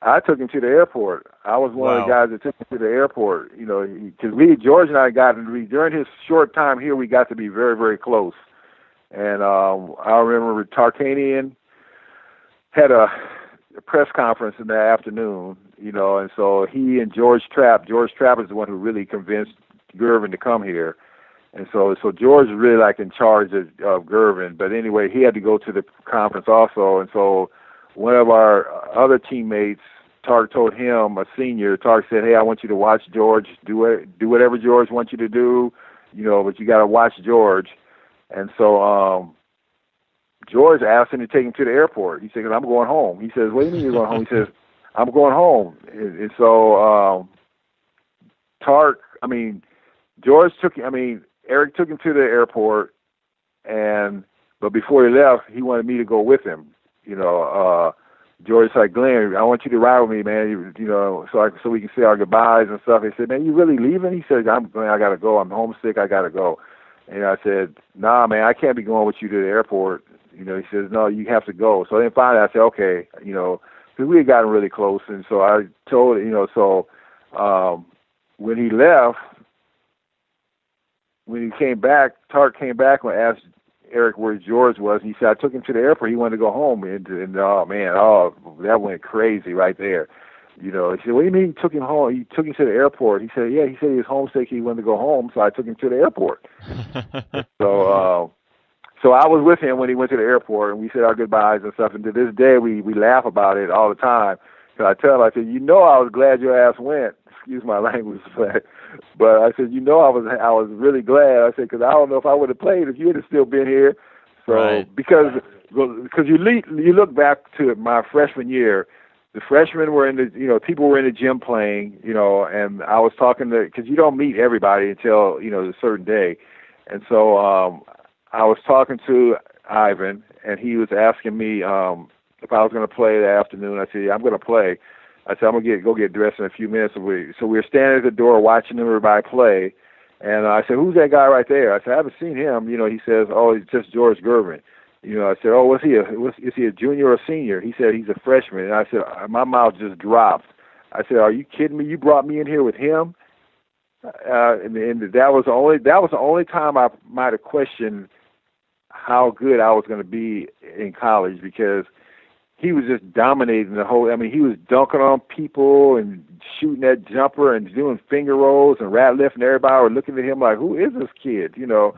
I took him to the airport. I was one of the guys that took him to the airport, you know, because George and I during his short time here, we got to be very, very close. And I remember Tarkanian had a press conference in the afternoon, you know, and so he and George Trapp is the one who really convinced Gervin to come here. And so George is really like in charge of Gervin. But anyway, he had to go to the conference also. And so one of our other teammates, Tark, told him, a senior, Tark said, hey, I want you to watch George. Do whatever George wants you to do, you know, but you got to watch George. And so George asked him to take him to the airport. He said, I'm going home. He says, what do you mean you're going home? He says, I'm going home. And so Eric took him to the airport, but before he left, he wanted me to go with him. You know, George said, Glenn, I want you to ride with me, man. You know, so we can say our goodbyes and stuff. He said, man, you really leaving? He said, I got to go. I'm homesick. I got to go. And I said, nah, man, I can't be going with you to the airport. You know, he says, no, you have to go. So then finally I said, okay, you know, because we had gotten really close. And so I told, you know, so when he left, when he came back, Tark came back and asked Eric where George was. And he said, I took him to the airport. He wanted to go home. And oh, man, that went crazy right there. You know, he said, what do you mean you took him home? You took him to the airport. He said, yeah, he said he was homesick. He wanted to go home. So I took him to the airport. So I was with him when he went to the airport, and we said our goodbyes and stuff. And to this day, we laugh about it all the time. So I tell him, I said, you know, I was glad your ass went. Excuse my language, but I said, you know, I was really glad. I said, because I don't know if I would have played if you had still been here. So right. because you look back to my freshman year, the freshmen were people were in the gym playing, you know, and I was talking because you don't meet everybody until, you know, a certain day. And so I was talking to Ivan, and he was asking me if I was going to play that afternoon. I said, yeah, I'm going to play. I said, I'm going to go get dressed in a few minutes. So we were standing at the door watching everybody play. And I said, who's that guy right there? I said, I haven't seen him. You know, he says, oh, he's just George Gervin. You know, I said, oh, is he a junior or a senior? He said, he's a freshman. And I said, my mouth just dropped. I said, are you kidding me? You brought me in here with him? And that was the only time I might have questioned how good I was going to be in college, because he was just dominating the whole. I mean, he was dunking on people and shooting that jumper and doing finger rolls and rat lifting. Everybody were looking at him like, who is this kid? You know.